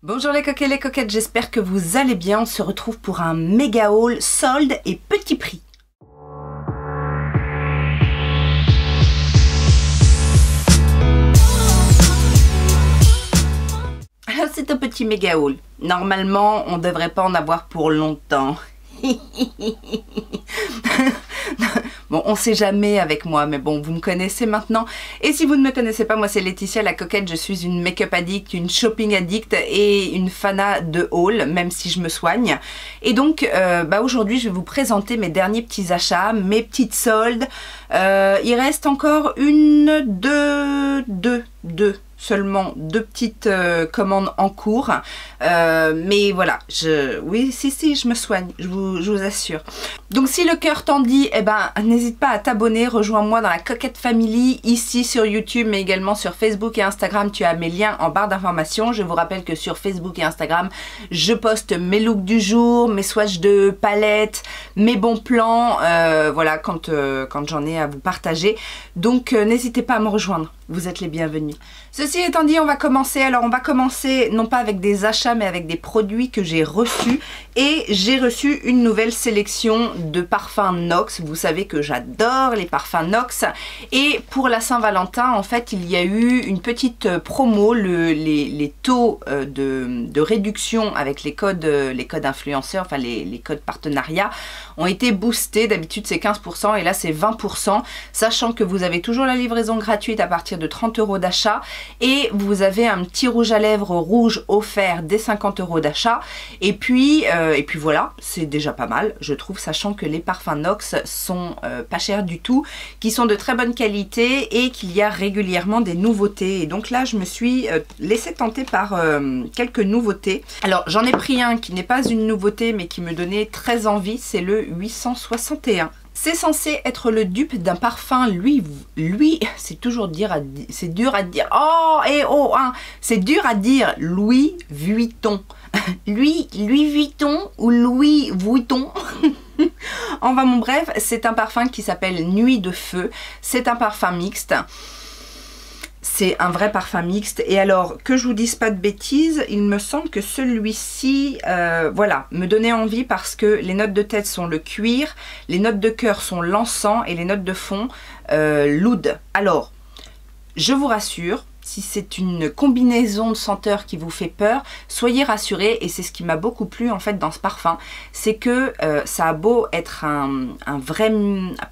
Bonjour les coquets, les coquettes, j'espère que vous allez bien. On se retrouve pour un méga haul solde et petit prix. Alors c'est un petit méga haul. Normalement, on ne devrait pas en avoir pour longtemps. Bon, on sait jamais avec moi, mais bon, vous me connaissez maintenant. Et si vous ne me connaissez pas, moi c'est Laetitia la coquette, je suis une make-up addict, une shopping addict et une fana de haul, même si je me soigne. Et donc, aujourd'hui, je vais vous présenter mes derniers petits achats, mes petites soldes. Il reste encore seulement deux petites commandes en cours. Mais voilà, oui, si, je me soigne, je vous assure. Donc si le cœur t'en dit, eh ben, n'hésite pas à t'abonner, rejoins-moi dans la Coquette Family, ici sur YouTube, mais également sur Facebook et Instagram. Tu as mes liens en barre d'informations. Je vous rappelle que sur Facebook et Instagram, je poste mes looks du jour, mes swatchs de palette, mes bons plans, voilà, quand j'en ai à vous partager. Donc n'hésitez pas à me rejoindre, vous êtes les bienvenus. Ceci étant dit, on va commencer. Alors on va commencer non pas avec des achats, mais avec des produits que j'ai reçus. Et j'ai reçu une nouvelle sélection de parfums Nox. Vous savez que j'adore les parfums Nox. Et pour la Saint-Valentin, en fait, il y a eu une petite promo. Les taux de réduction avec les codes influenceurs, enfin les codes partenariats, ont été boostés. D'habitude, c'est 15% et là, c'est 20%. Sachant que vous avez toujours la livraison gratuite à partir de 30 € d'achat. Et vous avez un petit rouge à lèvres rouge offert dès 50 € d'achat. Et puis voilà, c'est déjà pas mal, je trouve, sachant que les parfums Nox sont pas chers du tout, qui sont de très bonne qualité et qu'il y a régulièrement des nouveautés. Et donc là, je me suis laissée tenter par quelques nouveautés. Alors, j'en ai pris un qui n'est pas une nouveauté, mais qui me donnait très envie, c'est le 861. C'est censé être le dupe d'un parfum Louis, c'est toujours c'est dur à dire. C'est dur à dire Louis Vuitton. Louis Vuitton ou Louis Vuitton. Enfin bon, bref, c'est un parfum qui s'appelle Nuit de Feu. C'est un parfum mixte. C'est un vrai parfum mixte. Et alors, que je vous dise pas de bêtises, il me semble que celui-ci, voilà, me donnait envie parce que les notes de tête sont le cuir, les notes de cœur sont l'encens et les notes de fond, l'oud. Alors, je vous rassure, si c'est une combinaison de senteurs qui vous fait peur, soyez rassurés, et c'est ce qui m'a beaucoup plu en fait dans ce parfum, c'est que ça a beau être un vrai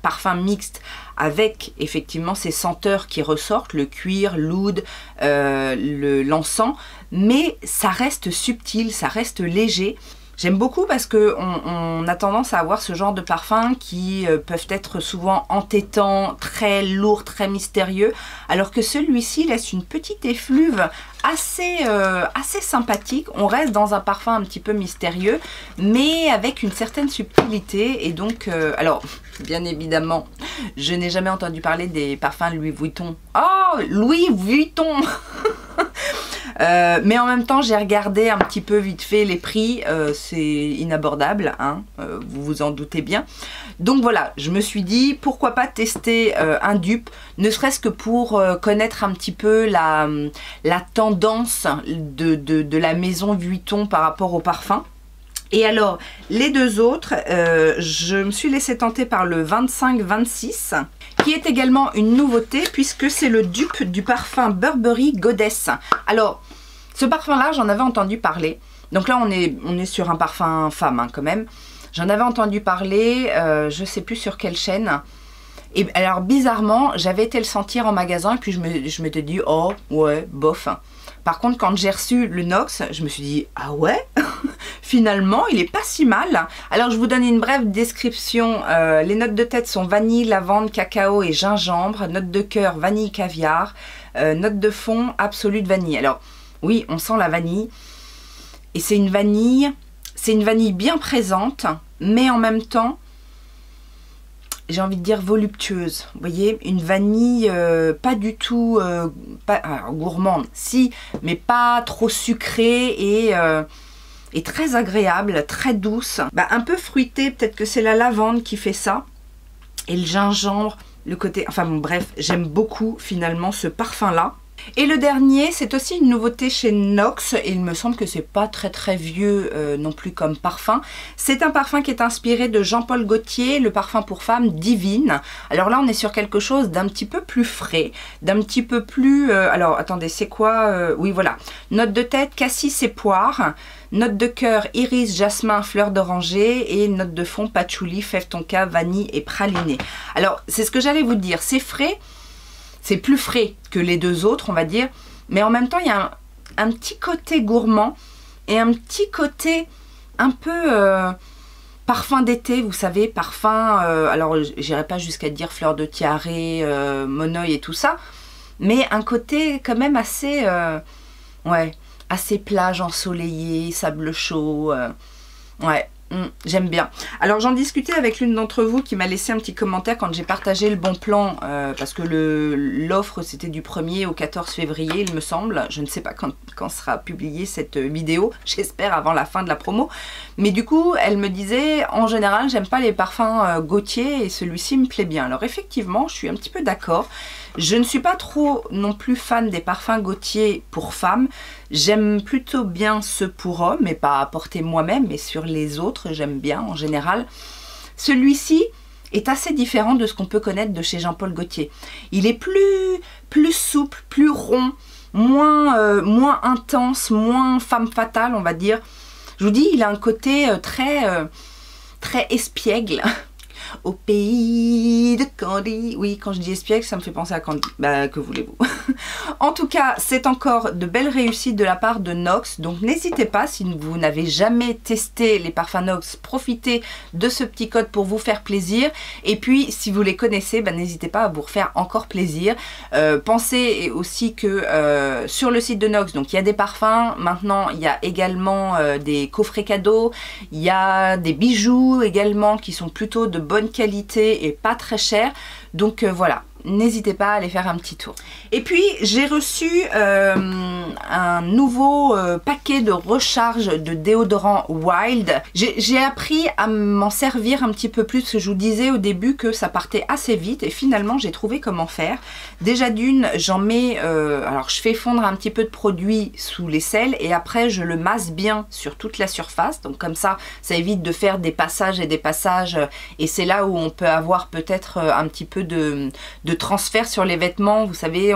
parfum mixte avec effectivement ces senteurs qui ressortent, le cuir, l'oud, l'encens, mais ça reste subtil, ça reste léger. J'aime beaucoup parce qu'on a tendance à avoir ce genre de parfums qui peuvent être souvent entêtants, très lourds, très mystérieux, alors que celui-ci laisse une petite effluve assez sympathique. On reste dans un parfum un petit peu mystérieux, mais avec une certaine subtilité. Et donc, alors, bien évidemment, je n'ai jamais entendu parler des parfums Louis Vuitton. Oh, Louis Vuitton. Mais en même temps, j'ai regardé un petit peu vite fait les prix, c'est inabordable, hein, vous vous en doutez bien. Donc voilà, je me suis dit, pourquoi pas tester un dupe, ne serait-ce que pour connaître un petit peu la tendance de la maison Vuitton par rapport au parfum. Et alors, les deux autres, je me suis laissée tenter par le 25-26, qui est également une nouveauté, puisque c'est le dupe du parfum Burberry Goddess. Alors, ce parfum-là, j'en avais entendu parler. Donc là, on est sur un parfum femme, hein, quand même. J'en avais entendu parler, je sais plus sur quelle chaîne. Et alors, bizarrement, j'avais été le sentir en magasin, et puis je m'étais dit, oh, ouais, bof. Par contre, quand j'ai reçu le Nox, je me suis dit, ah ouais, finalement, il est pas si mal. Alors, je vous donne une brève description. Les notes de tête sont vanille, lavande, cacao et gingembre. Notes de cœur, vanille, caviar. Notes de fond, absolute vanille. Alors, oui, on sent la vanille. Et c'est une vanille bien présente, mais en même temps, j'ai envie de dire voluptueuse. Vous voyez, une vanille pas du tout alors, gourmande, si, mais pas trop sucrée et très agréable, très douce. Un peu fruitée, peut-être que c'est la lavande qui fait ça. Et le gingembre, le côté... Enfin bon, bref, j'aime beaucoup finalement ce parfum-là. Et le dernier, c'est aussi une nouveauté chez NOX, et il me semble que c'est pas très vieux non plus comme parfum. C'est un parfum qui est inspiré de Jean-Paul Gaultier, le parfum pour femme Divine. Alors là, on est sur quelque chose d'un petit peu plus frais, d'un petit peu plus... alors, attendez, c'est quoi oui, voilà. Note de tête, cassis et poire. Note de cœur, iris, jasmin, fleur d'oranger. Et note de fond, patchouli, fève tonka, vanille et praliné. Alors, c'est ce que j'allais vous dire. C'est frais. C'est plus frais que les deux autres, on va dire. Mais en même temps, il y a un petit côté gourmand et un petit côté un peu parfum d'été, vous savez, parfum... alors, j'irai pas jusqu'à dire fleur de tiare, monoï et tout ça. Mais un côté quand même assez... ouais, assez plage ensoleillée, sable chaud. Ouais. J'aime bien. Alors j'en discutais avec l'une d'entre vous qui m'a laissé un petit commentaire quand j'ai partagé le bon plan, parce que l'offre c'était du 1er au 14 février il me semble. Je ne sais pas quand sera publiée cette vidéo, j'espère avant la fin de la promo. Mais du coup elle me disait en général j'aime pas les parfums Gaultier et celui-ci me plaît bien. Alors effectivement je suis un petit peu d'accord. Je ne suis pas trop non plus fan des parfums Gaultier pour femmes. J'aime plutôt bien ceux pour hommes, mais pas à porter moi-même, mais sur les autres, j'aime bien en général. Celui-ci est assez différent de ce qu'on peut connaître de chez Jean-Paul Gaultier. Il est plus souple, plus rond, moins intense, moins femme fatale, on va dire. Je vous dis, il a un côté très espiègle. Au pays de Candy. Oui, quand je dis espiègle, ça me fait penser à Candy. Bah, que voulez-vous. En tout cas, c'est encore de belles réussites de la part de NOX. Donc, n'hésitez pas, si vous n'avez jamais testé les parfums NOX, profitez de ce petit code pour vous faire plaisir. Et puis, si vous les connaissez, bah, n'hésitez pas à vous refaire encore plaisir. Pensez aussi que sur le site de NOX, donc il y a des parfums. Maintenant, il y a également des coffrets cadeaux. Il y a des bijoux également qui sont plutôt de bonne qualité et pas très cher, donc voilà, n'hésitez pas à aller faire un petit tour. Et puis j'ai reçu un nouveau paquet de recharge de déodorant Wild. J'ai appris à m'en servir un petit peu plus, parce que je vous disais au début que ça partait assez vite et finalement j'ai trouvé comment faire. Déjà d'une, j'en mets, alors je fais fondre un petit peu de produit sous l'aisselle et après je le masse bien sur toute la surface, donc comme ça, ça évite de faire des passages et des passages, et c'est là où on peut avoir peut-être un petit peu de transfert sur les vêtements, vous savez,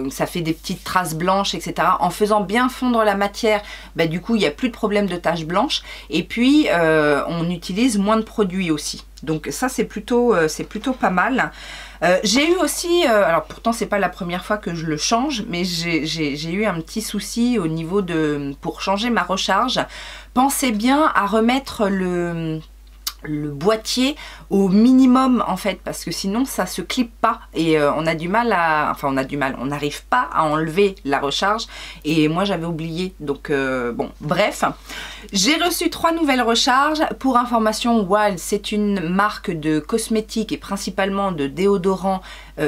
ça fait des petites traces blanches, etc. En faisant bien fondre la matière, bah, du coup il n'y a plus de problème de taches blanches, et puis on utilise moins de produits aussi. Donc ça c'est plutôt pas mal. J'ai eu aussi, alors pourtant c'est pas la première fois que je le change, mais j'ai eu un petit souci au niveau pour changer ma recharge. Pensez bien à remettre le boîtier au minimum en fait, parce que sinon ça se clip pas et on a du mal à, enfin on n'arrive pas à enlever la recharge, et moi j'avais oublié, donc bon bref. J'ai reçu 3 nouvelles recharges. Pour information, Wild c'est une marque de cosmétiques et principalement de déodorants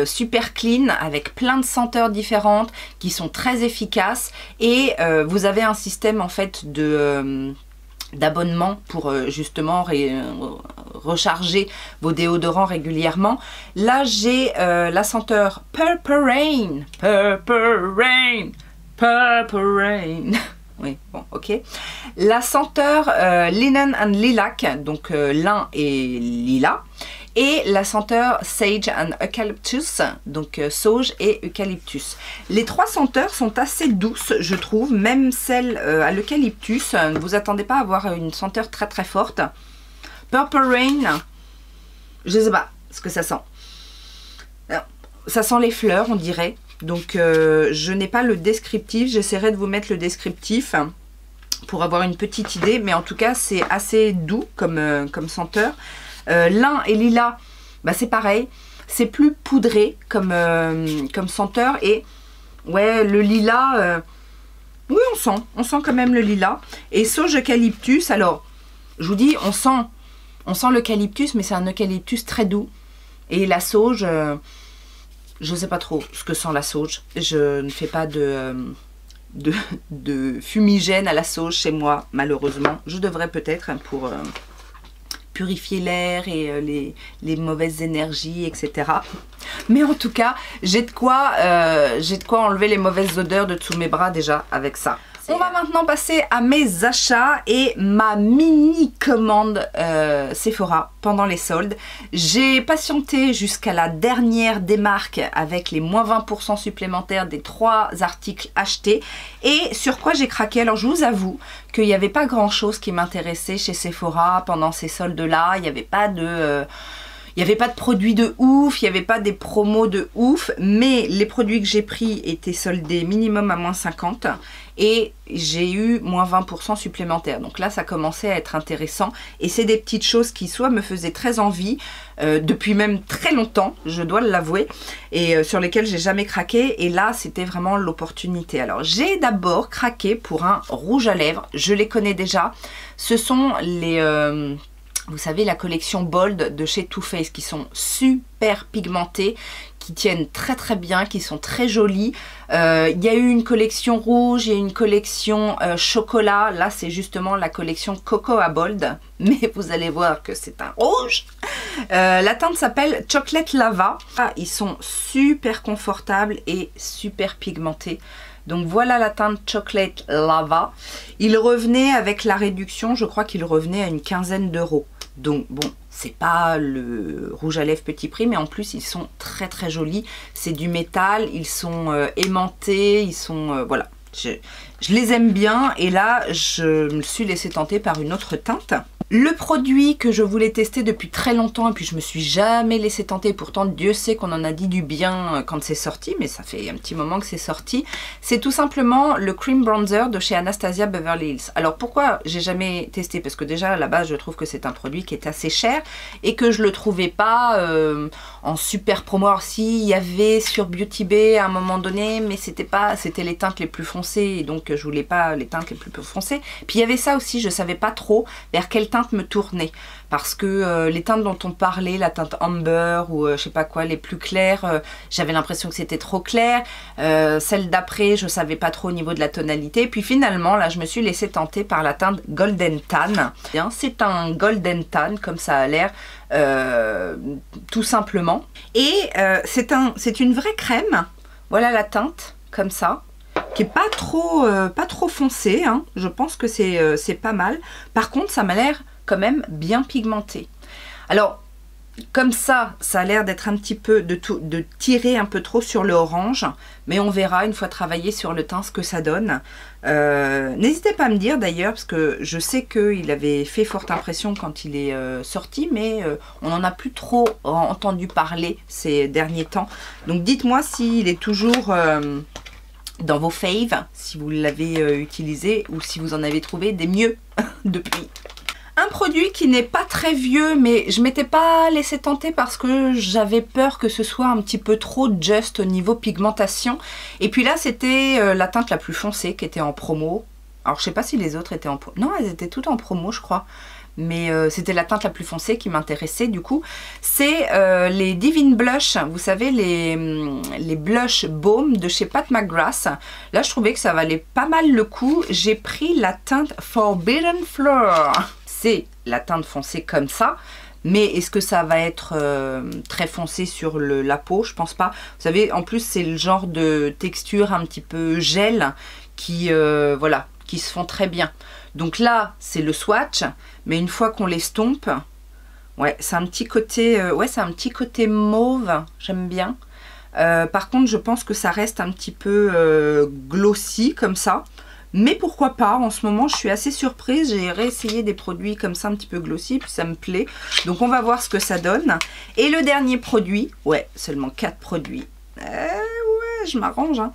super clean, avec plein de senteurs différentes qui sont très efficaces, et vous avez un système en fait d'abonnement pour justement recharger vos déodorants régulièrement. Là j'ai la senteur Purple Rain, Purple Rain, Purple Rain. Oui, bon, ok. La senteur Linen and Lilac, donc lin et lilas. Et la senteur Sage and Eucalyptus, donc sauge et eucalyptus. Les 3 senteurs sont assez douces, je trouve, même celle à l'eucalyptus. Ne vous attendez pas à avoir une senteur très forte. Purple Rain, je sais pas ce que ça sent. Ça sent les fleurs, on dirait. Donc je n'ai pas le descriptif, j'essaierai de vous mettre le descriptif pour avoir une petite idée. Mais en tout cas, c'est assez doux comme senteur. Lin et lilas, bah c'est pareil, c'est plus poudré comme senteur, et ouais, le lilas, oui on sent quand même le lilas. Et sauge eucalyptus, alors je vous dis, on sent l'eucalyptus, mais c'est un eucalyptus très doux, et la sauge, je sais pas trop ce que sent la sauge. Je ne fais pas de fumigène à la sauge chez moi, malheureusement. Je devrais peut-être pour purifier l'air et les mauvaises énergies, etc. Mais en tout cas, j'ai de quoi enlever les mauvaises odeurs de dessous mes bras déjà avec ça. On va maintenant passer à mes achats et ma mini commande Sephora pendant les soldes. J'ai patienté jusqu'à la dernière démarque avec les moins 20% supplémentaires des 3 articles achetés. Et sur quoi j'ai craqué? Alors je vous avoue qu'il n'y avait pas grand chose qui m'intéressait chez Sephora pendant ces soldes-là. Il n'y avait pas de... Il n'y avait pas de produits de ouf, il n'y avait pas des promos de ouf, mais les produits que j'ai pris étaient soldés minimum à moins 50 et j'ai eu moins 20% supplémentaires. Donc là, ça commençait à être intéressant et c'est des petites choses qui soit me faisaient très envie, depuis même très longtemps, je dois l'avouer, et sur lesquelles j'ai jamais craqué. Et là, c'était vraiment l'opportunité. Alors, j'ai d'abord craqué pour un rouge à lèvres, je les connais déjà. Ce sont les... vous savez, la collection Bold de chez Too Faced qui sont super pigmentés, qui tiennent très très bien, qui sont très jolis. Il y a eu une collection rouge, il y a une collection chocolat. Là, c'est justement la collection Cocoa Bold. Mais vous allez voir que c'est un rouge. La teinte s'appelle Chocolate Lava. Ah, ils sont super confortables et super pigmentés. Donc voilà la teinte Chocolate Lava. Il revenait avec la réduction, je crois qu'il revenait à une quinzaine d'euros. Donc bon, c'est pas le rouge à lèvres petit prix, mais en plus ils sont très très jolis. C'est du métal, ils sont aimantés, ils sont... voilà, je les aime bien. Et là, je me suis laissée tenter par une autre teinte. Le produit que je voulais tester depuis très longtemps et puis je me suis jamais laissé tenter, pourtant Dieu sait qu'on en a dit du bien quand c'est sorti, mais ça fait un petit moment que c'est sorti, c'est tout simplement le Cream Bronzer de chez Anastasia Beverly Hills. Alors pourquoi j'ai jamais testé? Parce que déjà à la base je trouve que c'est un produit qui est assez cher et que je le trouvais pas en super promo. Alors si, il y avait sur Beauty Bay à un moment donné, mais c'était les teintes les plus foncées et donc je voulais pas les teintes les plus foncées. Puis il y avait ça aussi, je savais pas trop vers quelle teinte me tourner parce que les teintes dont on parlait, la teinte Amber ou je sais pas quoi, les plus claires, j'avais l'impression que c'était trop clair. Celle d'après, je savais pas trop au niveau de la tonalité. Puis finalement, là, je me suis laissée tenter par la teinte Golden Tan. C'est un Golden Tan, comme ça a l'air, tout simplement. Et c'est une vraie crème. Voilà la teinte, comme ça, qui est pas trop foncé, hein. Je pense que c'est pas mal. Par contre, ça m'a l'air quand même bien pigmenté. Alors, comme ça a l'air d'être un petit peu, de tirer un peu trop sur le orange, mais on verra une fois travaillé sur le teint ce que ça donne. N'hésitez pas à me dire d'ailleurs, parce que je sais qu'il avait fait forte impression quand il est sorti, mais on n'en a plus trop entendu parler ces derniers temps. Donc dites-moi s'il est toujours... dans vos faves, si vous l'avez utilisé ou si vous en avez trouvé des mieux depuis. Un produit qui n'est pas très vieux, mais je m'étais pas laissé tenter parce que j'avais peur que ce soit un petit peu trop just au niveau pigmentation. Et puis là, c'était la teinte la plus foncée qui était en promo. Alors je sais pas si les autres étaient en promo. Non, elles étaient toutes en promo, je crois. Mais c'était la teinte la plus foncée qui m'intéressait du coup. C'est les Divine Blush, vous savez, les blush baume de chez Pat McGrath. Là, je trouvais que ça valait pas mal le coup. J'ai pris la teinte Forbidden Floor. C'est la teinte foncée comme ça. Mais est-ce que ça va être très foncé sur la peau? Je pense pas. Vous savez, en plus, c'est le genre de texture un petit peu gel qui, voilà, qui se font très bien. Donc là, c'est le swatch, mais une fois qu'on l'estompe, ouais, c'est un petit côté, mauve, j'aime bien. Par contre, je pense que ça reste un petit peu glossy comme ça. Mais pourquoi pas, en ce moment je suis assez surprise, j'ai réessayé des produits comme ça un petit peu glossy, puis ça me plaît. Donc on va voir ce que ça donne. Et le dernier produit, ouais, seulement 4 produits. Ouais, je m'arrange, hein.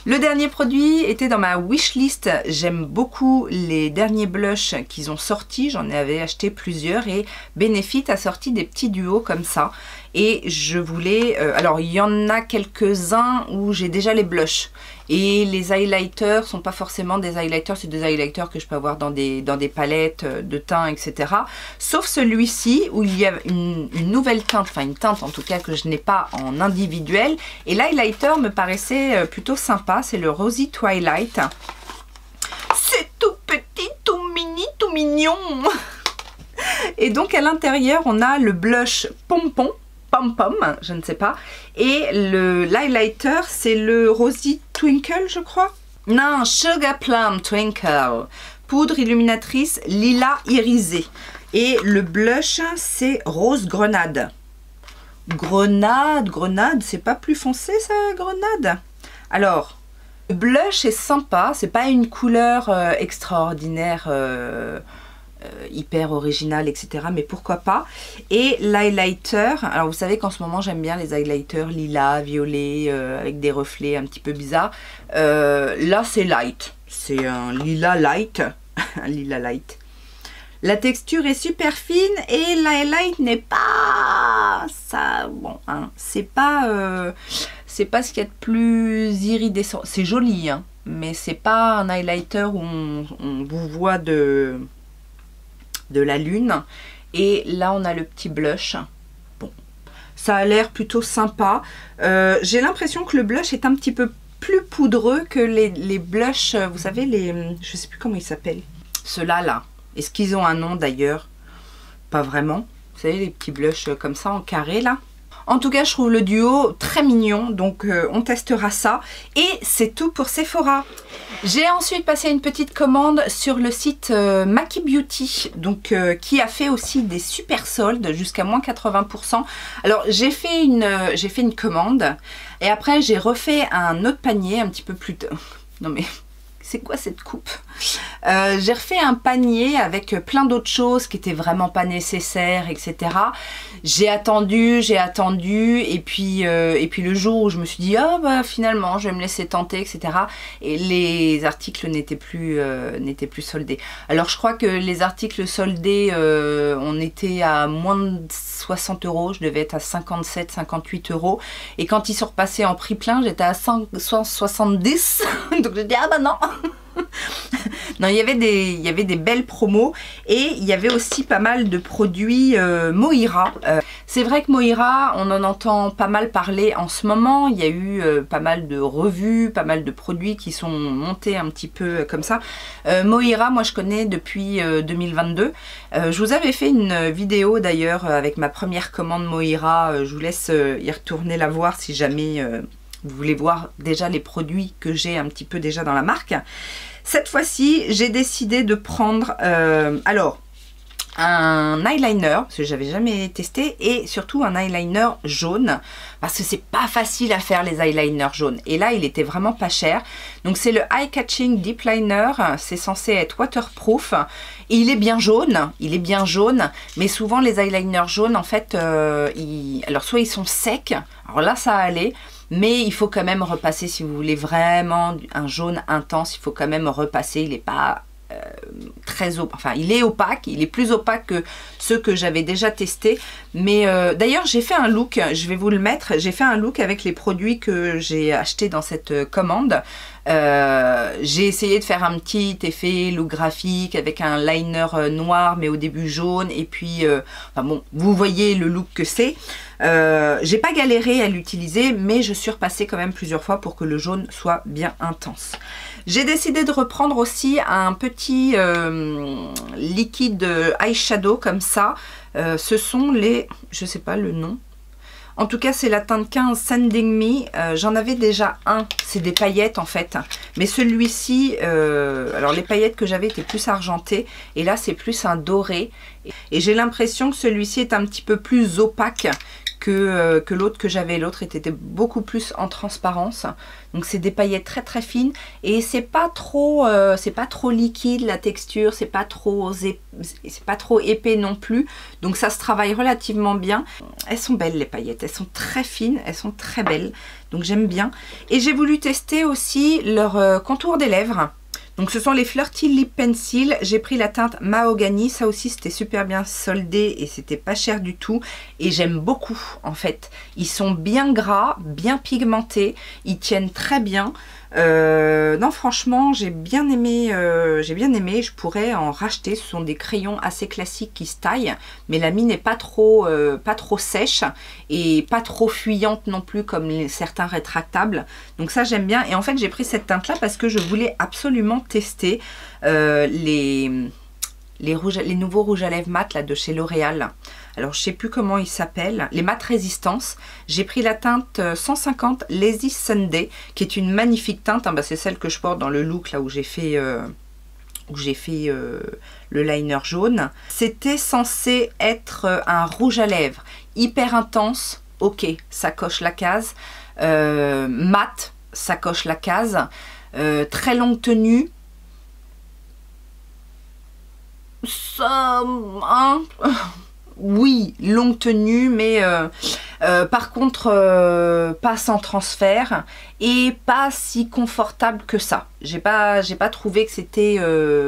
Le dernier produit était dans ma wishlist. J'aime beaucoup les derniers blushs qu'ils ont sortis. J'en avais acheté plusieurs et Benefit a sorti des petits duos comme ça. Et je voulais... alors, il y en a quelques-uns où j'ai déjà les blushs. Et les highlighters sont pas forcément des highlighters, c'est des highlighters que je peux avoir dans des palettes de teint, etc. Sauf celui-ci où il y a une nouvelle teinte, enfin une teinte en tout cas que je n'ai pas en individuel. Et l'highlighter me paraissait plutôt sympa, c'est le Rosy Twilight. C'est tout petit, tout mini, tout mignon. Et donc à l'intérieur, on a le blush pompon. Pom Pom, je ne sais pas. Et l'highlighter, c'est le Rosy Twinkle, je crois. Non, Sugar Plum Twinkle. Poudre illuminatrice lilas irisé. Et le blush, c'est Rose Grenade. Grenade, c'est pas plus foncé ça, grenade? Alors, le blush est sympa, c'est pas une couleur extraordinaire, hyper originale, etc. Mais pourquoi pas? Et l'highlighter, alors vous savez qu'en ce moment j'aime bien les highlighters lilas, violets, avec des reflets un petit peu bizarres. Là c'est light, c'est un lilas light, un lilas light. La texture est super fine et l'highlight n'est pas ça, bon, hein, c'est pas ce qu'il y a de plus iridescent. C'est joli, hein, mais c'est pas un highlighter où on vous voit de la lune. Et là on a le petit blush. Bon, ça a l'air plutôt sympa. J'ai l'impression que le blush est un petit peu plus poudreux que les blushs, vous savez, je sais plus comment ils s'appellent, ceux-là là. Est-ce qu'ils ont un nom d'ailleurs? Pas vraiment. Vous savez, les petits blushs comme ça en carré là. En tout cas, je trouve le duo très mignon, donc on testera ça. Et c'est tout pour Sephora. J'ai ensuite passé une petite commande sur le site Maki Beauty, donc qui a fait aussi des super soldes jusqu'à moins 80%. Alors j'ai fait une commande et après j'ai refait un autre panier un petit peu plus... Non mais... c'est quoi cette coupe? J'ai refait un panier avec plein d'autres choses qui étaient vraiment pas nécessaires, etc. J'ai attendu, et puis le jour où je me suis dit, ah bah finalement je vais me laisser tenter, etc. Et les articles n'étaient plus soldés. Alors je crois que les articles soldés, on était à moins de 60 €, je devais être à 57, 58 €. Et quand ils sont repassés en prix plein, j'étais à 170. Donc j'ai dit, ah bah non. Non, il y avait des belles promos et il y avait aussi pas mal de produits Moira. C'est vrai que Moira, on en entend pas mal parler en ce moment. Il y a eu pas mal de revues, pas mal de produits qui sont montés un petit peu comme ça. Moira, moi je connais depuis 2022. Je vous avais fait une vidéo d'ailleurs avec ma première commande Moira. Je vous laisse y retourner la voir si jamais... vous voulez voir déjà les produits que j'ai un petit peu déjà dans la marque. Cette fois-ci, j'ai décidé de prendre alors un eyeliner, parce que j'avais jamais testé, et surtout un eyeliner jaune, parce que c'est pas facile à faire les eyeliners jaunes. Et là, il était vraiment pas cher. Donc c'est le Eye Catching Deep Liner, c'est censé être waterproof. Et il est bien jaune, mais souvent les eyeliners jaunes, en fait, alors soit ils sont secs, alors là ça allait, mais il faut quand même repasser si vous voulez vraiment un jaune intense, il faut quand même repasser, il n'est pas très opaque, enfin il est opaque, il est plus opaque que ceux que j'avais déjà testés, mais d'ailleurs j'ai fait un look, je vais vous le mettre, j'ai fait un look avec les produits que j'ai achetés dans cette commande. J'ai essayé de faire un petit effet look graphique avec un liner noir mais au début jaune, et puis enfin bon, vous voyez le look que c'est. J'ai pas galéré à l'utiliser, mais je suis repassée quand même plusieurs fois pour que le jaune soit bien intense. J'ai décidé de reprendre aussi un petit liquide eyeshadow comme ça. Ce sont les... je sais pas le nom. En tout cas, c'est la teinte 15 Sending Me. J'en avais déjà un. C'est des paillettes en fait. Mais celui-ci, alors les paillettes que j'avais étaient plus argentées. Et là, c'est plus un doré. Et j'ai l'impression que celui-ci est un petit peu plus opaque que l'autre que j'avais. L'autre était beaucoup plus en transparence. Donc c'est des paillettes très très fines et c'est pas trop liquide la texture, c'est pas trop épais non plus. Donc ça se travaille relativement bien. Elles sont belles les paillettes, elles sont très fines, elles sont très belles. Donc j'aime bien. Et j'ai voulu tester aussi leur contour des lèvres. Donc ce sont les Flirty Lip Pencil. J'ai pris la teinte Mahogany. Ça aussi c'était super bien soldé et c'était pas cher du tout. Et j'aime beaucoup en fait. Ils sont bien gras, bien pigmentés. Ils tiennent très bien. Non franchement j'ai bien aimé. Je pourrais en racheter. Ce sont des crayons assez classiques qui se taillent. Mais la mine n'est pas trop sèche et pas trop fuyante non plus comme certains rétractables. Donc ça j'aime bien. Et en fait j'ai pris cette teinte là parce que je voulais absolument tester les nouveaux rouges à lèvres mat là de chez L'Oréal. alors je sais plus comment il s'appelle, les mat résistance. J'ai pris la teinte 150 Lazy Sunday, qui est une magnifique teinte, hein, bah, c'est celle que je porte dans le look là où j'ai fait le liner jaune. C'était censé être un rouge à lèvres hyper intense, ok, ça coche la case. Mat, ça coche la case. Très longue tenue, ça, hein, oui, longue tenue, mais par contre pas sans transfert et pas si confortable que ça. J'ai pas trouvé que c'était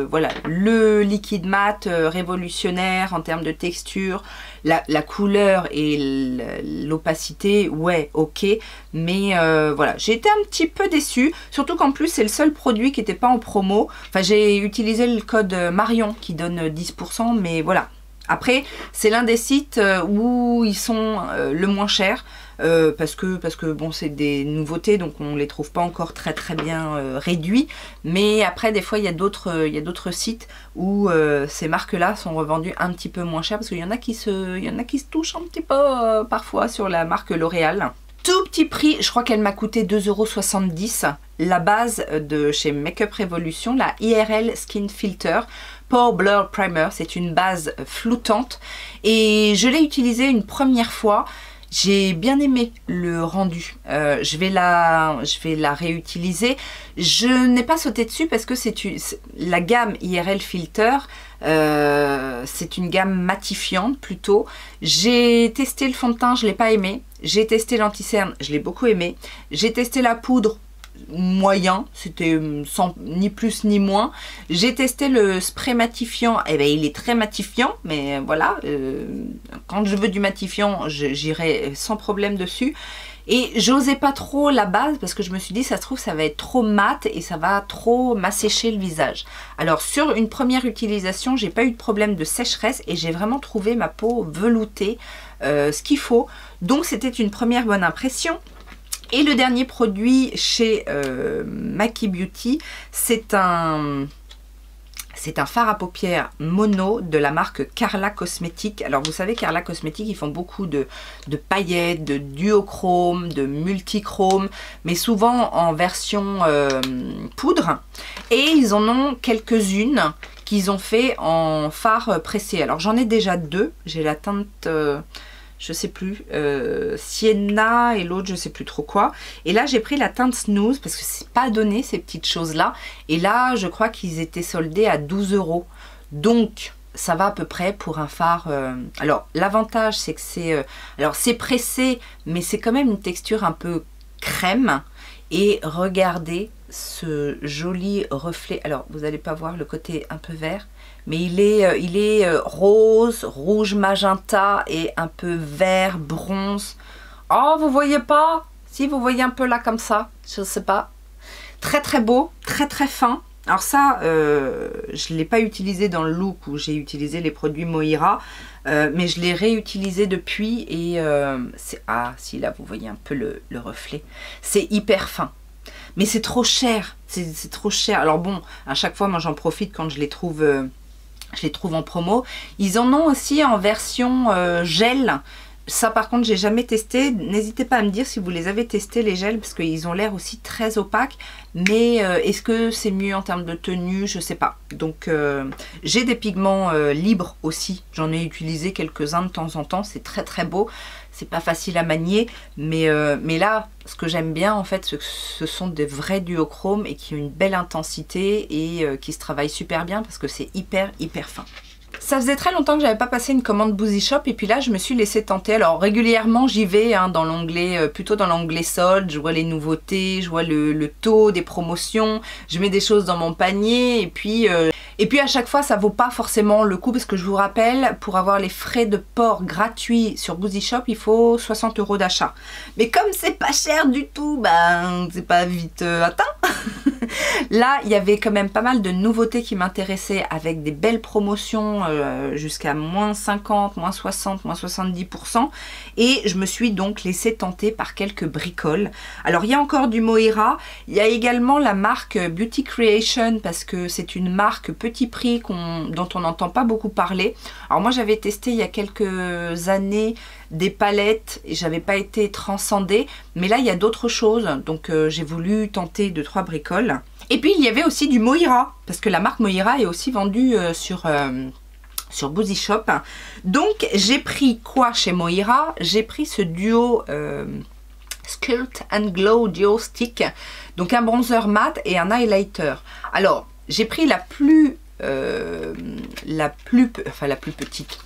voilà, le liquide mat révolutionnaire en termes de texture, la couleur et l'opacité, ouais, ok, mais voilà, j'ai été un petit peu déçue, surtout qu'en plus c'est le seul produit qui n'était pas en promo. Enfin, j'ai utilisé le code Marion qui donne 10%, mais voilà. Après, c'est l'un des sites où ils sont le moins chers, parce que bon, c'est des nouveautés, donc on les trouve pas encore très bien réduits. Mais après, des fois, il y a d'autres sites où ces marques-là sont revendues un petit peu moins cher, parce qu'il y en a qui se touchent un petit peu parfois sur la marque L'Oréal. Tout petit prix, je crois qu'elle m'a coûté 2,70 €. La base de chez Makeup Revolution, la IRL Skin Filter Pore Blur Primer, c'est une base floutante et je l'ai utilisée une première fois. J'ai bien aimé le rendu. Je vais la réutiliser. Je n'ai pas sauté dessus parce que c'est la gamme IRL Filter. C'est une gamme matifiante plutôt. J'ai testé le fond de teint, je ne l'ai pas aimé. J'ai testé l'anti-cerne, je l'ai beaucoup aimé. J'ai testé la poudre, moyen, c'était ni plus ni moins. J'ai testé le spray matifiant, et ben il est très matifiant, mais voilà, quand je veux du matifiant, j'irai sans problème dessus. Et j'osais pas trop la base parce que je me suis dit, ça se trouve, ça va être trop mat et ça va trop m'assécher le visage. Alors sur une première utilisation, j'ai pas eu de problème de sécheresse et j'ai vraiment trouvé ma peau veloutée, ce qu'il faut. Donc c'était une première bonne impression. Et le dernier produit chez Maki Beauty, c'est un fard à paupières mono de la marque Carla Cosmetics. Alors vous savez, Carla Cosmetics, ils font beaucoup de paillettes, de duochrome, de multichrome, mais souvent en version poudre. Et ils en ont quelques-unes qu'ils ont fait en fard pressé. Alors j'en ai déjà deux. J'ai la teinte... je sais plus, Sienna et l'autre je sais plus trop quoi. Et là j'ai pris la teinte Snooze parce que c'est pas donné ces petites choses là. Et là je crois qu'ils étaient soldés à 12 €. Donc ça va à peu près pour un fard. Alors l'avantage c'est que c'est alors c'est pressé, mais c'est quand même une texture un peu crème. Et regardez ce joli reflet. Alors vous n'allez pas voir le côté un peu vert, mais il est rose, rouge magenta et un peu vert, bronze. Oh, vous voyez pas? Si, vous voyez un peu là comme ça, je sais pas. Très beau, très fin. Alors ça, je ne l'ai pas utilisé dans le look où j'ai utilisé les produits Moira, mais je l'ai réutilisé depuis et ah si, là vous voyez un peu le reflet. C'est hyper fin. Mais c'est trop cher, c'est trop cher. Alors bon, à chaque fois, moi j'en profite quand je les trouve en promo. Ils en ont aussi en version gel. Ça par contre j'ai jamais testé. N'hésitez pas à me dire si vous les avez testés les gels, parce qu'ils ont l'air aussi très opaques. Mais est-ce que c'est mieux en termes de tenue? Je sais pas. Donc j'ai des pigments libres aussi. J'en ai utilisé quelques-uns de temps en temps. C'est très beau. C'est pas facile à manier, mais là, ce que j'aime bien en fait, ce sont des vrais duochromes et qui ont une belle intensité et qui se travaillent super bien parce que c'est hyper fin. Ça faisait très longtemps que j'avais pas passé une commande Boozy Shop et puis là je me suis laissé tenter. Alors régulièrement j'y vais hein, dans l'onglet, plutôt dans l'onglet solde, je vois les nouveautés, je vois le taux des promotions, je mets des choses dans mon panier et puis à chaque fois ça vaut pas forcément le coup parce que je vous rappelle, pour avoir les frais de port gratuits sur Boozy Shop il faut 60 € d'achat. Mais comme c'est pas cher du tout, ben c'est pas vite atteint. Là il y avait quand même pas mal de nouveautés qui m'intéressaient avec des belles promotions jusqu'à moins 50, moins 60, moins 70%. Et je me suis donc laissé tenter par quelques bricoles. Alors il y a encore du Moira, il y a également la marque Beauty Creation parce que c'est une marque petit prix dont on n'entend pas beaucoup parler. Alors moi j'avais testé il y a quelques années des palettes et j'avais pas été transcendée, mais là il y a d'autres choses, donc j'ai voulu tenter 2-3 bricoles. Et puis il y avait aussi du Moira, parce que la marque Moira est aussi vendue sur Boozy Shop. Donc j'ai pris quoi chez Moira? J'ai pris ce duo Sculpt and Glow Duo Stick, donc un bronzer mat et un highlighter. Alors j'ai pris la plus petite,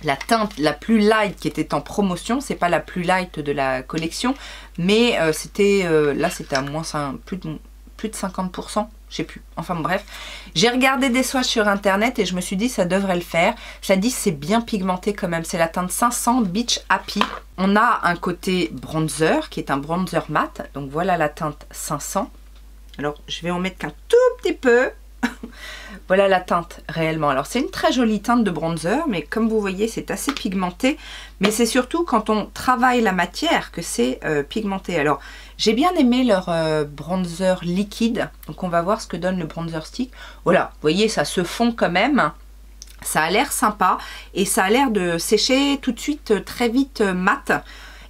la teinte la plus light qui était en promotion. C'est pas la plus light de la collection, mais c'était là c'était à moins plus de 50%, je sais plus, enfin bref. J'ai regardé des swatchs sur internet et je me suis dit ça devrait le faire. Ça dit c'est bien pigmenté quand même, c'est la teinte 500 Beach Happy. On a un côté bronzer qui est un bronzer mat, donc voilà la teinte 500. Alors je vais en mettre qu'un tout petit peu. Voilà la teinte réellement. Alors c'est une très jolie teinte de bronzer, mais comme vous voyez c'est assez pigmenté, mais c'est surtout quand on travaille la matière que c'est pigmenté. Alors j'ai bien aimé leur bronzer liquide, donc on va voir ce que donne le bronzer stick. Voilà, vous voyez ça se fond quand même, ça a l'air sympa et ça a l'air de sécher tout de suite très vite mat.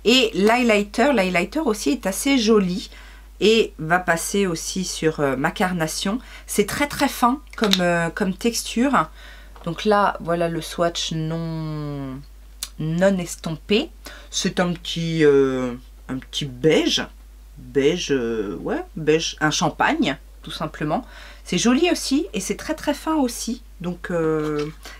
Et l'highlighter aussi est assez joli et va passer aussi sur ma carnation. C'est très très fin comme texture. Donc là voilà le swatch non estompé. C'est un petit beige, ouais, beige, un champagne tout simplement. C'est joli aussi et c'est très très fin aussi. Donc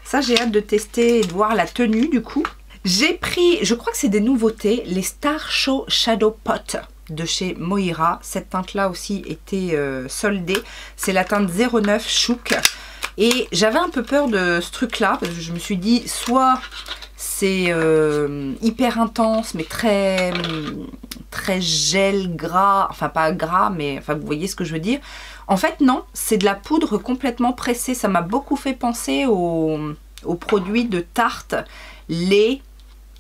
ça j'ai hâte de tester et de voir la tenue du coup. J'ai pris, je crois que c'est des nouveautés, les Star Show Shadow Pot de chez Moira. Cette teinte là aussi était soldée. C'est la teinte 09 Chouk. Et j'avais un peu peur de ce truc là parce que je me suis dit soit c'est hyper intense mais très gel gras, enfin pas gras mais enfin vous voyez ce que je veux dire. En fait non, c'est de la poudre complètement pressée. Ça m'a beaucoup fait penser aux produits de Tarte, les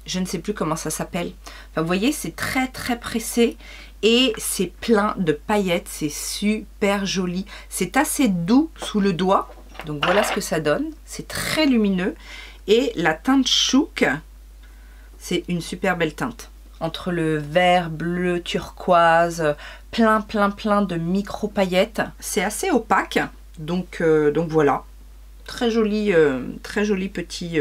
je ne sais plus comment ça s'appelle. Enfin, vous voyez, c'est très très pressé et c'est plein de paillettes. C'est super joli. C'est assez doux sous le doigt. Donc voilà ce que ça donne. C'est très lumineux. Et la teinte Chouk, c'est une super belle teinte. Entre le vert, bleu, turquoise, plein de micro paillettes. C'est assez opaque. Donc voilà. Très joli petit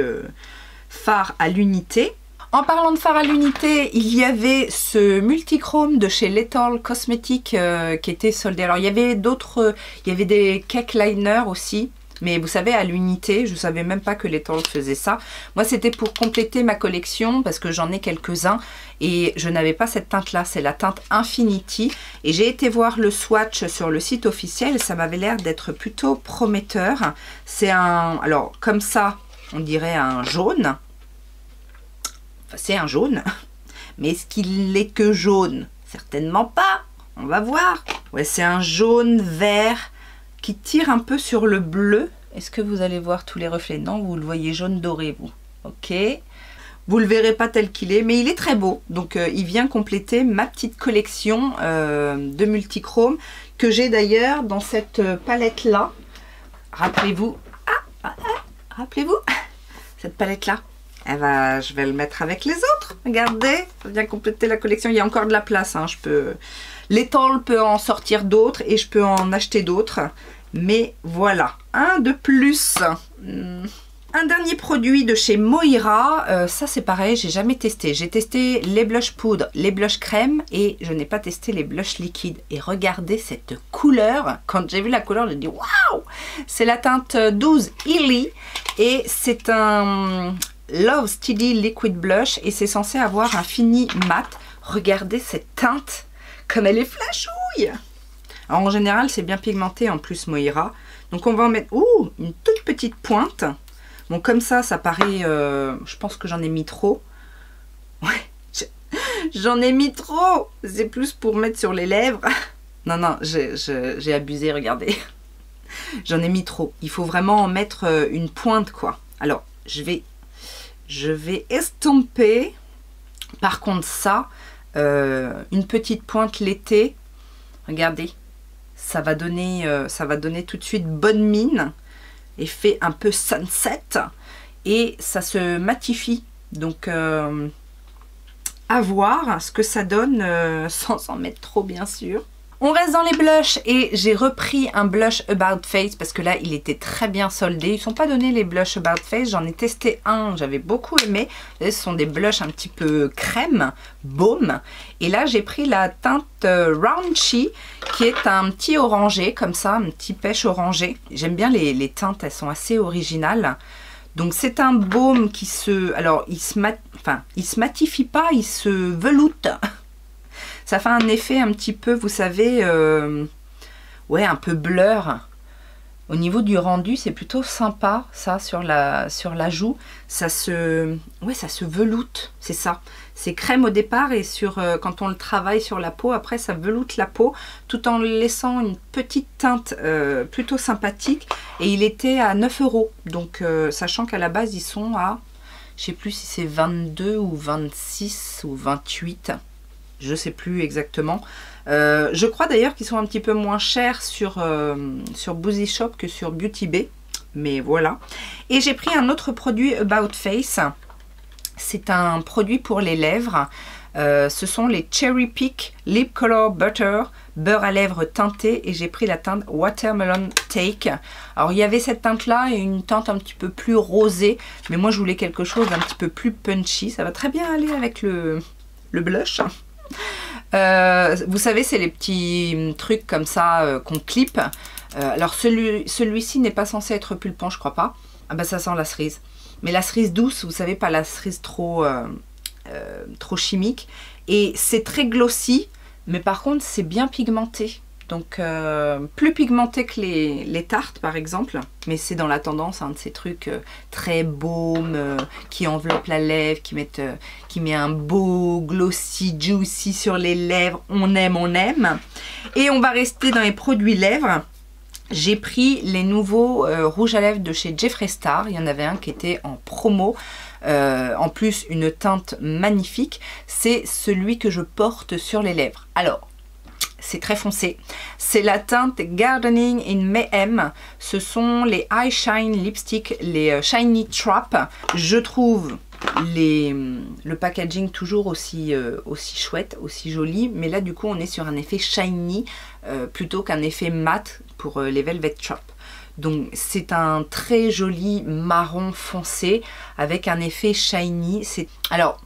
fard à l'unité. En parlant de fard à l'unité, il y avait ce multichrome de chez Lethal Cosmetics qui était soldé. Alors il y avait d'autres, il y avait des cake liners aussi, mais vous savez à l'unité, je ne savais même pas que Lethal faisait ça. Moi c'était pour compléter ma collection parce que j'en ai quelques-uns et je n'avais pas cette teinte là, c'est la teinte Infinity. Et j'ai été voir le swatch sur le site officiel, ça m'avait l'air d'être plutôt prometteur. C'est un, alors comme ça on dirait un jaune. C'est un jaune, mais est-ce qu'il est que jaune? Certainement pas, on va voir. Ouais, c'est un jaune vert qui tire un peu sur le bleu. Est-ce que vous allez voir tous les reflets? Non, vous le voyez jaune doré, vous. Ok, vous le verrez pas tel qu'il est, mais il est très beau. Donc il vient compléter ma petite collection de multichrome que j'ai d'ailleurs dans cette palette là. Rappelez-vous, rappelez-vous cette palette là. Eh ben, je vais le mettre avec les autres. Regardez, ça vient compléter la collection. Il y a encore de la place. Hein. Lethal peut en sortir d'autres et je peux en acheter d'autres. Mais voilà, un de plus. Un dernier produit de chez Moira. Ça, c'est pareil, j'ai jamais testé. J'ai testé les blush poudre, les blush crème et je n'ai pas testé les blush liquides. Et regardez cette couleur. Quand j'ai vu la couleur, j'ai dit waouh! C'est la teinte 12 Illy et c'est un Love Steady Liquid Blush et c'est censé avoir un fini mat. Regardez cette teinte comme elle est flashouille. Alors en général c'est bien pigmenté en plus Moira. Donc on va en mettre une toute petite pointe. Bon comme ça paraît, je pense que j'en ai mis trop. Ouais, j'en ai mis trop. C'est plus pour mettre sur les lèvres. Non, j'ai abusé, regardez. J'en ai mis trop. Il faut vraiment en mettre une pointe quoi. Alors je vais estomper. Par contre ça, une petite pointe l'été, regardez, ça va donner tout de suite bonne mine. effet un peu sunset, et ça se matifie. Donc à voir ce que ça donne sans en mettre trop bien sûr. On reste dans les blushs et j'ai repris un blush About Face parce que là il était très bien soldé. Ils ne sont pas donnés les blushs About Face, j'en ai testé un, j'avais beaucoup aimé. Ce sont des blushs un petit peu crème, baume. Et là j'ai pris la teinte Raunchy qui est un petit orangé comme ça, un petit pêche orangé. J'aime bien les teintes, elles sont assez originales. Donc c'est un baume qui se... Alors il se matifie pas, il se veloute. Ça fait un effet un petit peu, vous savez, ouais, un peu blur. Au niveau du rendu, c'est plutôt sympa, ça, sur la joue. Ça se veloute, c'est ça. C'est crème au départ et quand on le travaille sur la peau, après, ça veloute la peau, tout en laissant une petite teinte plutôt sympathique. Et il était à 9 €. Donc, sachant qu'à la base, ils sont à, je sais plus si c'est 22 ou 26 ou 28. Je sais plus exactement. Je crois d'ailleurs qu'ils sont un petit peu moins chers sur Boozy Shop que sur Beauty Bay. Mais voilà. Et j'ai pris un autre produit About Face. C'est un produit pour les lèvres. Ce sont les Cherry Pick Lip Color Butter, beurre à lèvres teinté. Et j'ai pris la teinte Watermelon Take. Alors il y avait cette teinte là et une teinte un petit peu plus rosée. Mais moi je voulais quelque chose d'un petit peu plus punchy. Ça va très bien aller avec le blush. Vous savez, c'est les petits trucs comme ça qu'on clip. Alors celui-ci n'est pas censé être pulpant, je crois pas. Ah bah ça sent la cerise. Mais la cerise douce, vous savez, pas la cerise trop chimique. Et c'est très glossy, mais par contre c'est bien pigmenté. Donc plus pigmenté que les tartes par exemple. Mais c'est dans la tendance, un de ces trucs très baume, qui enveloppe la lèvre, qui met un beau glossy juicy sur les lèvres. On aime, on aime. Et on va rester dans les produits lèvres. J'ai pris les nouveaux rouges à lèvres de chez Jeffree Star. Il y en avait un qui était en promo. En plus une teinte magnifique. C'est celui que je porte sur les lèvres. Alors, c'est très foncé. C'est la teinte Gardening in Mayhem. Ce sont les Eye Shine Lipstick, les Shiny Trap. Je trouve le packaging toujours aussi chouette, aussi joli. Mais là, du coup, on est sur un effet shiny plutôt qu'un effet mat pour les Velvet Trap. Donc, c'est un très joli marron foncé avec un effet shiny. Alors,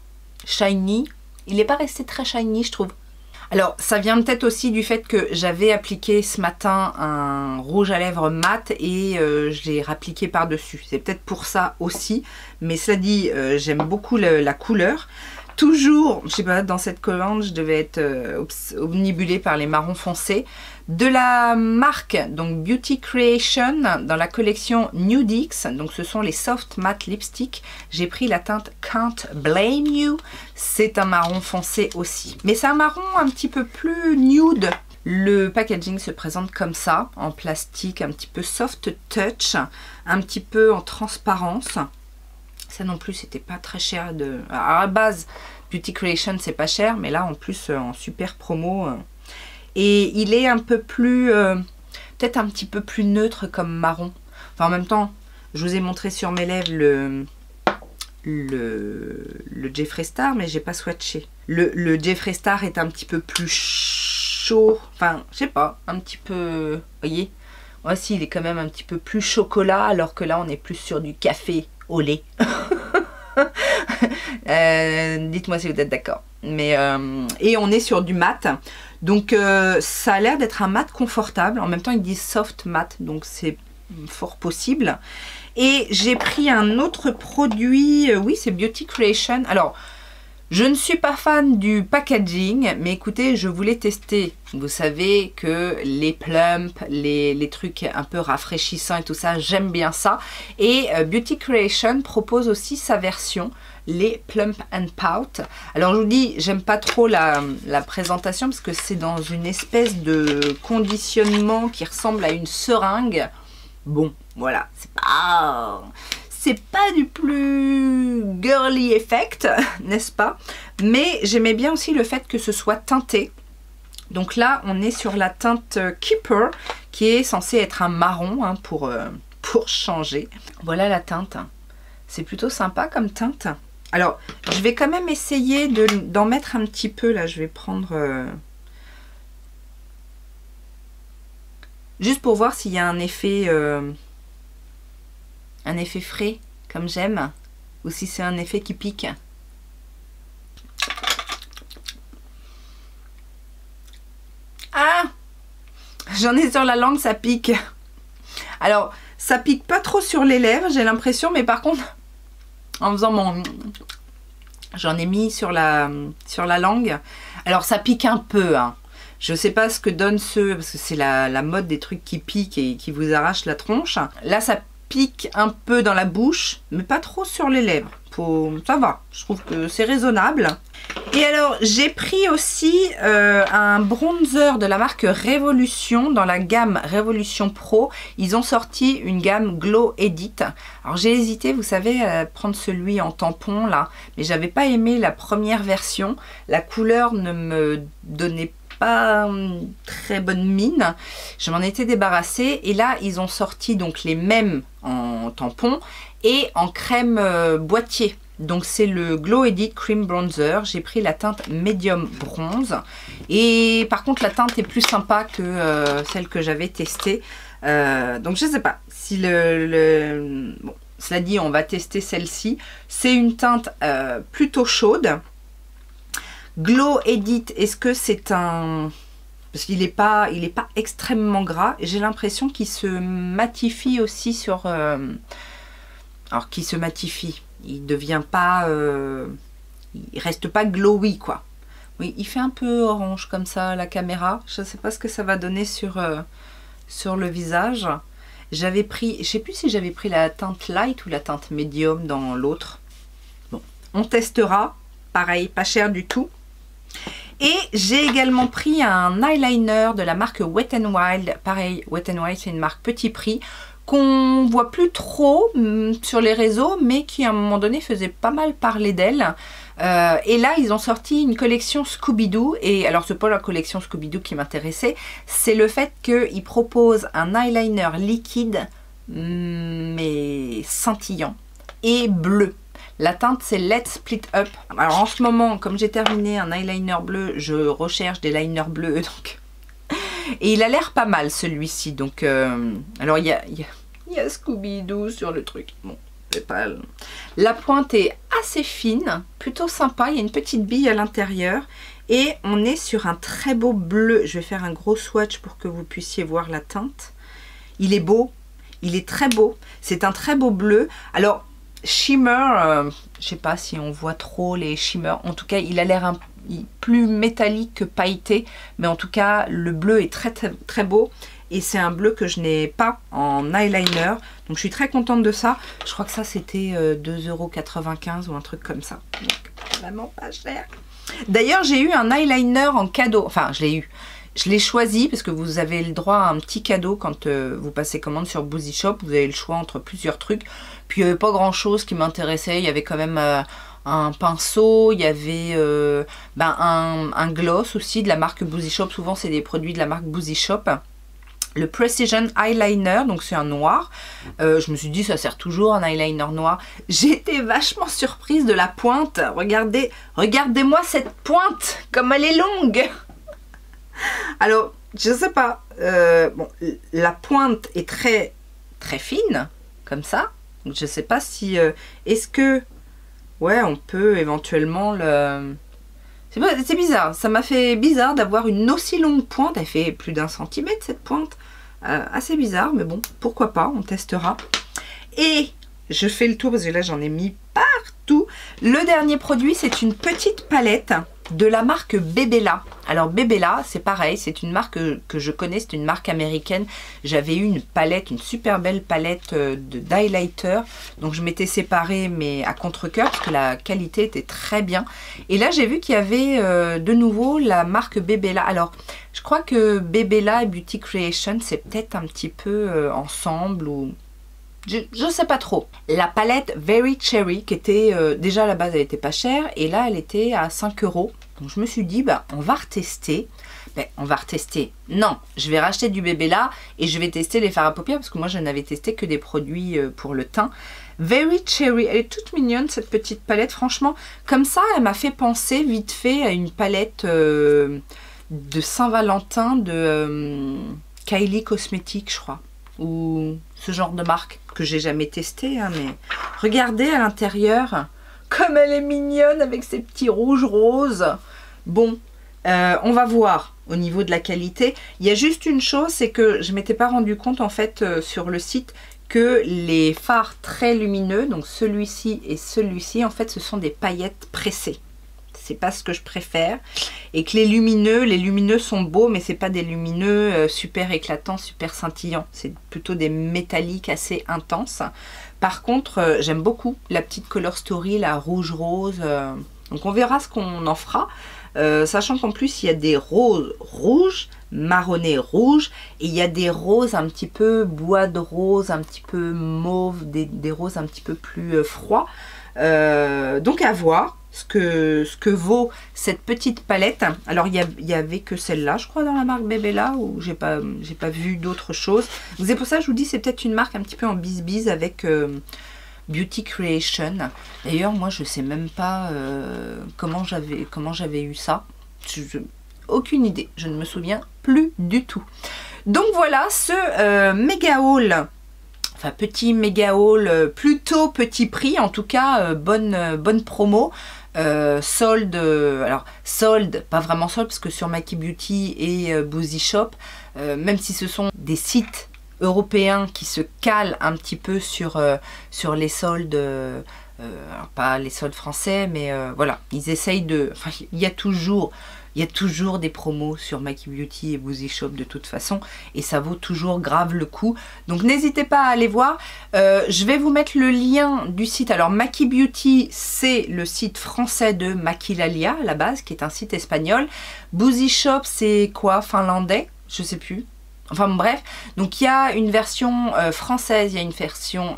shiny, il n'est pas resté très shiny, je trouve. Alors, ça vient peut-être aussi du fait que j'avais appliqué ce matin un rouge à lèvres mat et je l'ai rappliqué par-dessus. C'est peut-être pour ça aussi. Mais cela dit, j'aime beaucoup la couleur. Toujours, je sais pas, dans cette commande, je devais être omnibulée par les marrons foncés. De la marque donc Beauty Creation dans la collection Nudix, donc ce sont les Soft Matte Lipstick. J'ai pris la teinte Can't Blame You. C'est un marron foncé aussi. Mais c'est un marron un petit peu plus nude. Le packaging se présente comme ça, en plastique, un petit peu soft touch, un petit peu en transparence. Ça non plus, c'était pas très cher. Alors à la base, Beauty Creation, c'est pas cher, mais là, en plus, en super promo. Et il est un peu plus... peut-être un petit peu plus neutre comme marron. Enfin, en même temps, je vous ai montré sur mes lèvres le Jeffree Star, mais j'ai pas swatché. Le Jeffree Star est un petit peu plus chaud. Enfin, je sais pas, un petit peu... Vous voyez? Voici, il est quand même un petit peu plus chocolat, alors que là, on est plus sur du café au lait. Dites-moi si vous êtes d'accord. Mais et on est sur du mat. Donc ça a l'air d'être un mat confortable. En même temps, ils disent soft mat, donc c'est fort possible. Et j'ai pris un autre produit. Oui, c'est Beauty Creation. Alors, je ne suis pas fan du packaging, mais écoutez, je voulais tester. Vous savez que les plumps, les trucs un peu rafraîchissants et tout ça, j'aime bien ça. Et Beauty Creation propose aussi sa version, les Plump and Pout. Alors je vous dis, j'aime pas trop la présentation parce que c'est dans une espèce de conditionnement qui ressemble à une seringue. Bon, voilà, c'est pas du plus girly effect, n'est-ce pas? Mais j'aimais bien aussi le fait que ce soit teinté. Donc là, on est sur la teinte Keeper, qui est censée être un marron hein, pour pour changer. Voilà la teinte. C'est plutôt sympa comme teinte. Alors, je vais quand même essayer d'en mettre un petit peu. Là, je vais prendre... juste pour voir s'il y a un effet frais, comme j'aime. Ou si c'est un effet qui pique. Ah! J'en ai sur la langue, ça pique. Alors, ça pique pas trop sur les lèvres, j'ai l'impression, mais par contre, en faisant mon... J'en ai mis sur la langue. Alors, ça pique un peu, hein. Je sais pas ce que donne parce que c'est la mode des trucs qui piquent et qui vous arrachent la tronche. Là, ça pique un peu dans la bouche, mais pas trop sur les lèvres. Ça va, je trouve que c'est raisonnable. Et alors, j'ai pris aussi un bronzer de la marque Révolution, dans la gamme Révolution Pro. Ils ont sorti une gamme Glow Edit. Alors, j'ai hésité, vous savez, à prendre celui en tampon, là. Mais j'avais pas aimé la première version. La couleur ne me donnait pas très bonne mine. Je m'en étais débarrassée. Et là, ils ont sorti donc les mêmes en tampon et en crème boîtier. Donc c'est le Glow Edit Cream Bronzer. J'ai pris la teinte Medium Bronze. Et par contre la teinte est plus sympa que celle que j'avais testée. Donc je sais pas si bon, cela dit, on va tester celle-ci. C'est une teinte plutôt chaude. Glow Edit, est-ce que c'est un... Parce qu'il n'est pas extrêmement gras. J'ai l'impression qu'il se matifie aussi sur... Alors qu'il se matifie. Il devient pas... il reste pas glowy, quoi. Oui, il fait un peu orange comme ça à la caméra. Je ne sais pas ce que ça va donner sur le visage. J'avais pris... Je sais plus si j'avais pris la teinte light ou la teinte médium dans l'autre. Bon, on testera. Pareil, pas cher du tout. Et j'ai également pris un eyeliner de la marque Wet n Wild. Pareil, Wet n Wild, c'est une marque petit prix qu'on voit plus trop sur les réseaux, mais qui à un moment donné faisait pas mal parler d'elle. Et là, ils ont sorti une collection Scooby-Doo. Et alors, c'est pas la collection Scooby-Doo qui m'intéressait, c'est le fait qu'ils proposent un eyeliner liquide, mais scintillant, et bleu. La teinte, c'est Let's Split Up. Alors, en ce moment, comme j'ai terminé un eyeliner bleu, je recherche des liners bleus, donc... Et il a l'air pas mal, celui-ci. Donc, alors, il y a Scooby-Doo sur le truc. Bon, c'est pas... La pointe est assez fine, plutôt sympa. Il y a une petite bille à l'intérieur. Et on est sur un très beau bleu. Je vais faire un gros swatch pour que vous puissiez voir la teinte. Il est beau. Il est très beau. C'est un très beau bleu. Alors... Shimmer, je sais pas si on voit trop les shimmers. En tout cas, il a l'air plus métallique que pailleté. Mais en tout cas, le bleu est très très, très beau. Et c'est un bleu que je n'ai pas en eyeliner. Donc je suis très contente de ça. Je crois que ça c'était 2,95 € ou un truc comme ça. Donc vraiment pas cher. D'ailleurs, j'ai eu un eyeliner en cadeau. Enfin, je l'ai eu. Je l'ai choisi parce que vous avez le droit à un petit cadeau quand vous passez commande sur Boozy Shop. Vous avez le choix entre plusieurs trucs. Puis il n'y avait pas grand chose qui m'intéressait. Il y avait quand même un pinceau, il y avait un gloss aussi de la marque Boozy Shop. Souvent c'est des produits de la marque Boozy Shop. Le Precision Eyeliner, donc c'est un noir. Je me suis dit ça sert toujours un eyeliner noir. J'ai été vachement surprise de la pointe. Regardez-moi cette pointe, comme elle est longue. Alors, je sais pas. Bon, la pointe est très très fine, comme ça. Donc, je sais pas si... est-ce que... Ouais, on peut éventuellement le... C'est bizarre. Ça m'a fait bizarre d'avoir une aussi longue pointe. Elle fait plus d'1 centimètre, cette pointe. Assez bizarre, mais bon, pourquoi pas, on testera. Et je fais le tour, parce que là, j'en ai mis partout. Le dernier produit, c'est une petite palette de la marque Bebella. Alors Bebella, c'est pareil, c'est une marque que je connais, c'est une marque américaine. J'avais eu une palette, une super belle palette d'highlighter. Donc je m'étais séparée, mais à contre-cœur, parce que la qualité était très bien. Et là, j'ai vu qu'il y avait de nouveau la marque Bebella. Alors, je crois que Bebella et Beauty Creation, c'est peut-être un petit peu ensemble ou... Je sais pas trop. La palette Very Cherry, qui était déjà à la base, elle était pas chère. Et là, elle était à 5 €. Donc je me suis dit, bah, on va retester. Ben, on va retester. Non, je vais racheter du bébé là et je vais tester les fards à paupières parce que moi je n'avais testé que des produits pour le teint. Very Cherry, elle est toute mignonne cette petite palette, franchement. Comme ça, elle m'a fait penser vite fait à une palette de Saint-Valentin de Kylie Cosmetics, je crois. Ou ce genre de marque que j'ai jamais testé, hein, mais regardez à l'intérieur comme elle est mignonne avec ses petits rouges roses. Bon, on va voir au niveau de la qualité. Il y a juste une chose, c'est que je m'étais pas rendu compte en fait sur le site que les fards très lumineux, donc celui-ci et celui-ci, en fait ce sont des paillettes pressées. C'est pas ce que je préfère. Et que les lumineux sont beaux, mais c'est pas des lumineux super éclatants, super scintillants. C'est plutôt des métalliques assez intenses. Par contre, j'aime beaucoup la petite Color Story, la rouge-rose. Donc on verra ce qu'on en fera. Sachant qu'en plus, il y a des roses rouges, marronné rouge, et il y a des roses un petit peu bois de rose, un petit peu mauve, des roses un petit peu plus froids. Donc à voir ce que vaut cette petite palette. Alors il y avait que celle-là, je crois, dans la marque Bébéla, ou j'ai pas vu d'autres choses. C'est pour ça que je vous dis, c'est peut-être une marque un petit peu en bis-bis avec Beauty Creation. D'ailleurs, moi je sais même pas comment j'avais eu ça. Aucune idée, je ne me souviens plus du tout. Donc voilà, ce méga haul, enfin petit méga haul, plutôt petit prix, en tout cas bonne promo. Solde, alors solde, pas vraiment solde parce que sur Maki Beauty et Boozy Shop, même si ce sont des sites européens qui se calent un petit peu sur les soldes, alors pas les soldes français, mais voilà, ils essayent de, enfin il y a toujours des promos sur Maki Beauty et Boozy Shop de toute façon, et ça vaut toujours grave le coup. Donc n'hésitez pas à aller voir. Je vais vous mettre le lien du site. Alors Maki Beauty, c'est le site français de Maquilalia à la base, qui est un site espagnol. Boozy Shop, c'est quoi? Finlandais? Je sais plus. Enfin bref, donc il y a une version française, il y a une version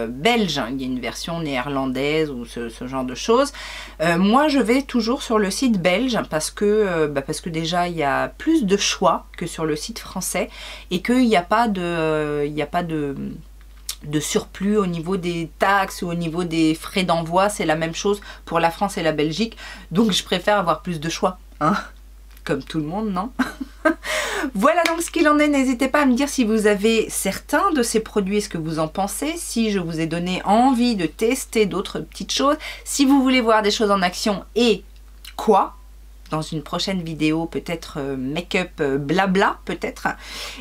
belge, hein, il y a une version néerlandaise ou ce genre de choses. Moi je vais toujours sur le site belge parce que déjà il y a plus de choix que sur le site français et qu'il n'y a pas de surplus au niveau des taxes ou au niveau des frais d'envoi. C'est la même chose pour la France et la Belgique, donc je préfère avoir plus de choix, hein, comme tout le monde, non? Voilà donc ce qu'il en est. N'hésitez pas à me dire si vous avez certains de ces produits, ce que vous en pensez, si je vous ai donné envie de tester d'autres petites choses, si vous voulez voir des choses en action et quoi, dans une prochaine vidéo, peut-être make-up blabla peut-être.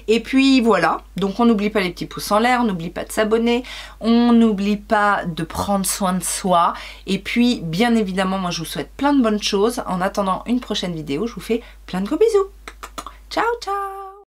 Et puis voilà, donc on n'oublie pas les petits pouces en l'air, on n'oublie pas de s'abonner, on n'oublie pas de prendre soin de soi. Et puis bien évidemment, moi je vous souhaite plein de bonnes choses. En attendant une prochaine vidéo, je vous fais plein de gros bisous. Ciao ciao.